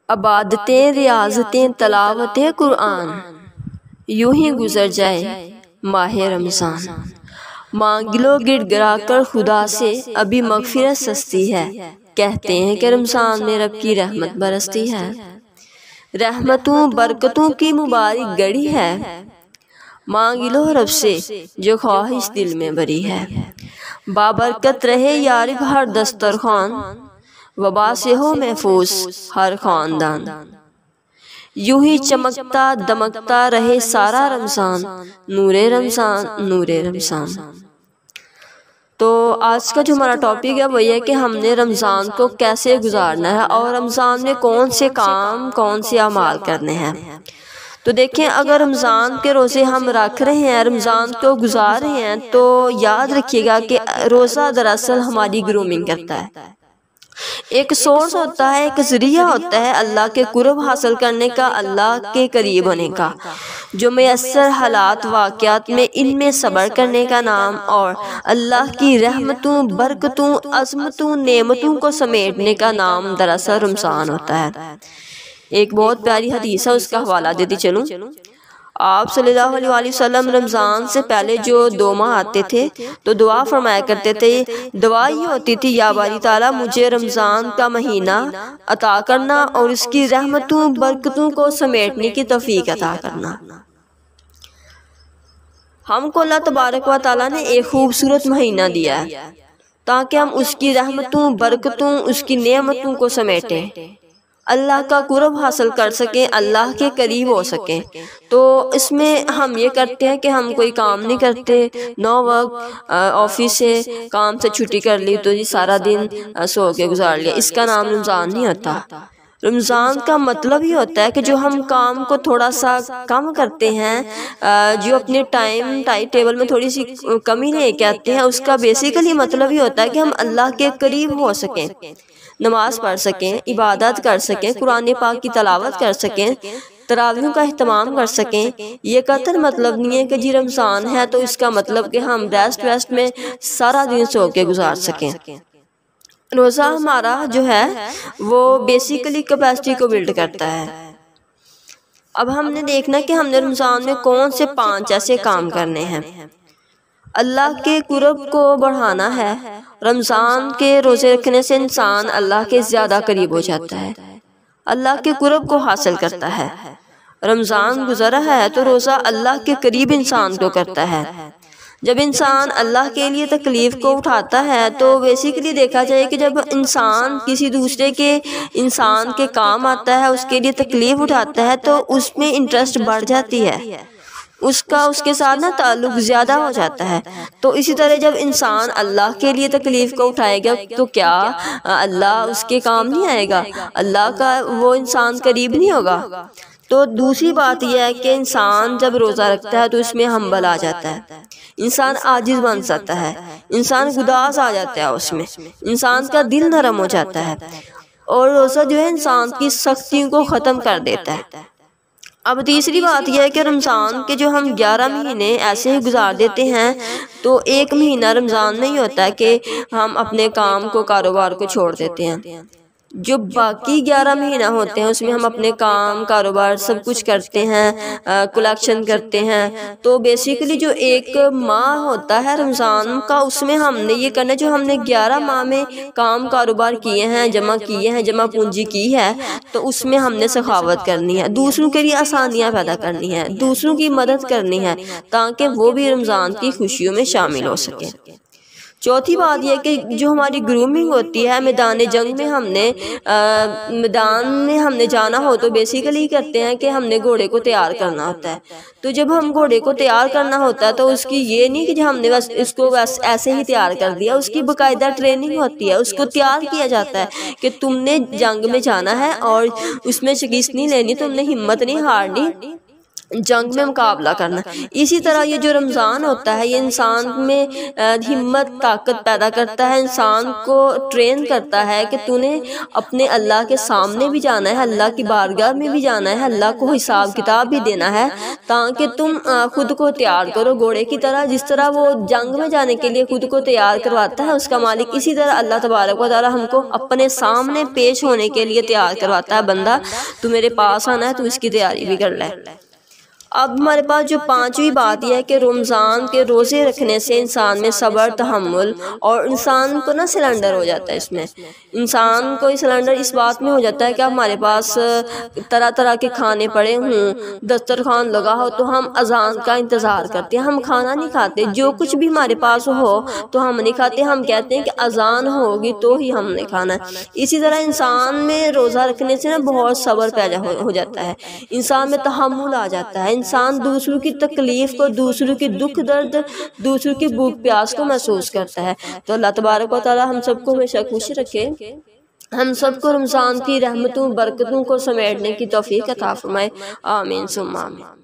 عبادتیں، ریاضتیں، تلاوت قرآن، یوں ہی گزر جائے ماہ رمضان۔ مانگ لو گڑ گڑا کر خدا سے، ابھی مغفرت سستی ہے، کہتے ہیں کہ رمضان میں رب کی رحمت برستی ہے۔ رحمتوں برکتوں کی مبارک گھڑی ہے، مانگ لو رب سے جو خواہش دل میں بری ہے۔ بابرکت رہے یا رب ہر دسترخوان، وبا سے ہو محفوظ ہر خاندان۔ یوں ہی چمکتا دمکتا رہے سارا رمضان، نور رمضان نور رمضان۔ تو آج کا جو ہمارا ٹاپک ہے وہ یہ ہے کہ ہم نے رمضان کو کیسے گزارنا ہے اور رمضان میں کون سے کام کون سے اعمال کرنے ہیں۔ تو دیکھیں، اگر رمضان کے روزے ہم رکھ رہے ہیں، رمضان کو گزار رہے ہیں، تو یاد رکھیے گا کہ روزہ دراصل ہماری گرومنگ کرتا ہے، ایک سورس ہوتا ہے، ایک ذریعہ ہوتا ہے اللہ کے قرب حاصل کرنے کا، اللہ کے قریب ہونے کا، جو میسر حالات واقعات میں ان میں صبر کرنے کا نام اور اللہ کی رحمتوں برکتوں عظمتوں نعمتوں کو سمیٹنے کا نام دراصل رمضان ہوتا ہے۔ ایک بہت پیاری حدیث ہے، اس کا حوالہ دیتی چلوں۔ آپ صلی اللہ علیہ وسلم رمضان سے پہلے جو 2 ماہ آتے تھے تو دعا فرمایا کرتے تھے، دعا یہ ہوتی تھی، یا باری تعالیٰ مجھے رمضان کا مہینہ عطا کرنا اور اس کی رحمتوں برکتوں کو سمیٹنے کی توفیق عطا کرنا۔ ہم کو اللہ تبارک و تعالیٰ نے ایک خوبصورت مہینہ دیا ہے تاکہ ہم اس کی رحمتوں برکتوں اس کی نعمتوں کو سمیٹیں، اللہ کا قرب حاصل کر سکیں، اللہ کے قریب ہو سکیں۔ تو اس میں ہم یہ کرتے ہیں کہ ہم کوئی کام نہیں کرتے، 9 وقت آفس سے کام سے چھٹی کر لی تو جی سارا دن سو کے گزار لیا، اس کا نام رمضان نہیں ہوتا۔ رمضان کا مطلب ہی ہوتا ہے کہ جو ہم کام کو تھوڑا سا کم کرتے ہیں، جو اپنے ٹائم ٹیبل میں تھوڑی سی کمی لے کے آتے ہیں، اس کا بیسیکلی مطلب ہی ہوتا ہے کہ ہم اللہ کے قریب ہو سکیں، نماز پڑھ سکیں، عبادت کر سکیں، قرآن پاک کی تلاوت کر سکیں، تراویحوں کا اہتمام کر سکیں۔ یہ قطعاً مطلب نہیں ہے کہ جی رمضان ہے تو اس کا مطلب کہ ہم ریسٹ میں سارا دن سو کے گزار سکیں۔ روزہ ہمارا جو ہے وہ بیسیکلی کیپیسٹی کو بلڈ کرتا ہے۔ اب ہم نے دیکھنا کہ ہم نے رمضان میں کون سے 5 ایسے کام کرنے ہیں۔ اللہ کے قرب کو بڑھانا ہے، رمضان کے روزے رکھنے سے انسان اللہ کے زیادہ قریب ہو جاتا ہے، اللہ کے قرب کو حاصل کرتا ہے۔ رمضان گزرا ہے تو روزہ اللہ کے قریب انسان کو کرتا ہے۔ جب انسان اللہ کے لیے تکلیف کو اٹھاتا ہے تو بیسیکلی دیکھا جائے کہ جب انسان کسی دوسرے کے انسان کے کام آتا ہے، اس کے لیے تکلیف اٹھاتا ہے تو اس میں انٹرسٹ بڑھ جاتی ہے، اس کے ساتھ تعلق زیادہ ہو جاتا ہے۔ تو اسی طرح جب انسان اللہ کے لیے تکلیف کو اٹھائے گا تو کیا اللہ اس کے کام نہیں آئے گا؟ اللہ کا وہ انسان قریب نہیں ہوگا؟ تو دوسری بات یہ ہے کہ انسان جب روزہ رکھتا ہے تو اس میں ہمبل آ جاتا ہے، انسان عاجز بن جاتا ہے، انسان گداز آ جاتا ہے، اس میں انسان کا دل نرم ہو جاتا ہے، اور روزہ جو ہے انسان کی سختیوں کو ختم کر دیتا ہے۔ اب تیسری بات یہ ہے کہ رمضان کے جو ہم 11 مہینے ایسے ہی گزار دیتے ہیں، تو ایک مہینہ رمضان میں ہی ہوتا ہے کہ ہم اپنے کام کو کاروبار کو چھوڑ دیتے ہیں۔ جو باقی 11 مہینہ ہوتے ہیں اس میں ہم اپنے کام کاروبار سب کچھ کرتے ہیں، کلیکشن کرتے ہیں۔ تو بیسیکلی جو ایک ماہ ہوتا ہے رمضان کا، اس میں ہم نے یہ کرنا ہے، جو ہم نے 11 ماہ میں کام کاروبار کیے ہیں، جمع پونجی کی ہے، تو اس میں ہم نے سخاوت کرنی ہے، دوسروں کے لیے آسانیاں پیدا کرنی ہے، دوسروں کی مدد کرنی ہے تاکہ وہ بھی رمضان کی خوشیوں میں شامل ہو سکیں۔ چوتھی بات یہ کہ جو ہماری گرومنگ ہوتی ہے، میدان جنگ میں ہم نے جانا ہو تو بیسیکلی کرتے ہیں کہ ہم نے گھوڑے کو تیار کرنا ہوتا ہے۔ تو جب ہم گھوڑے کو تیار کرنا ہوتا ہے تو اس کی یہ نہیں کہ ہم نے بس اس کو بس ایسے ہی تیار کر دیا، اس کی باقاعدہ ٹریننگ ہوتی ہے، اس کو تیار کیا جاتا ہے کہ تم نے جنگ میں جانا ہے اور اس میں شکست نہیں لینی، تم نے ہمت نہیں ہارنی، جنگ میں مقابلہ کرنا۔ اسی طرح یہ جو رمضان ہوتا ہے یہ انسان میں ہمت طاقت پیدا کرتا ہے، انسان کو ٹرین کرتا ہے کہ تو نے اپنے اللہ کے سامنے بھی جانا ہے، اللہ کی بارگاہ میں بھی جانا ہے، اللہ کو حساب کتاب بھی دینا ہے، تاکہ تم خود کو تیار کرو گھوڑے کی طرح۔ جس طرح وہ جنگ میں جانے کے لیے خود کو تیار کرواتا ہے اس کا مالک، اسی طرح اللہ تبارک و تعالی ہم کو اپنے سامنے پیش ہونے کے لیے تیار کرواتا ہے، بندہ تو میرے پاس آنا ہے، تو اس کی تیاری بھی کر لے۔ اب ہمارے پاس جو پانچویں بات یہ ہے کہ رمضان کے روزے رکھنے سے انسان میں صبر تحمل اور انسان کو نا سلنڈر ہو جاتا ہے، اس میں انسان کو سلنڈر اس بات میں ہو جاتا ہے کہ ہمارے پاس طرح طرح کے کھانے پڑے ہوں، دسترخوان لگا ہو تو ہم اذان کا انتظار کرتے ہیں، ہم کھانا نہیں کھاتے، جو کچھ بھی ہمارے پاس ہو تو ہم نہیں کھاتے، ہم کہتے ہیں کہ اذان ہوگی تو ہی ہم نے کھانا ہے۔ اسی طرح انسان میں روزہ رکھنے سے نا بہت صبر پیدا ہو جاتا ہے، انسان میں تحمل آ جاتا ہے، انسان دوسروں کی تکلیف کو، دوسروں کی دکھ درد، دوسروں کی بھوک پیاس کو محسوس کرتا ہے۔ تو اللہ تبارک و تعالی ہم سب کو ہمیشہ خوش رکھے، ہم سب کو رمضان کی رحمتوں برکتوں کو سمیٹنے کی توفیق عطا فرمائے، آمین ثم آمین۔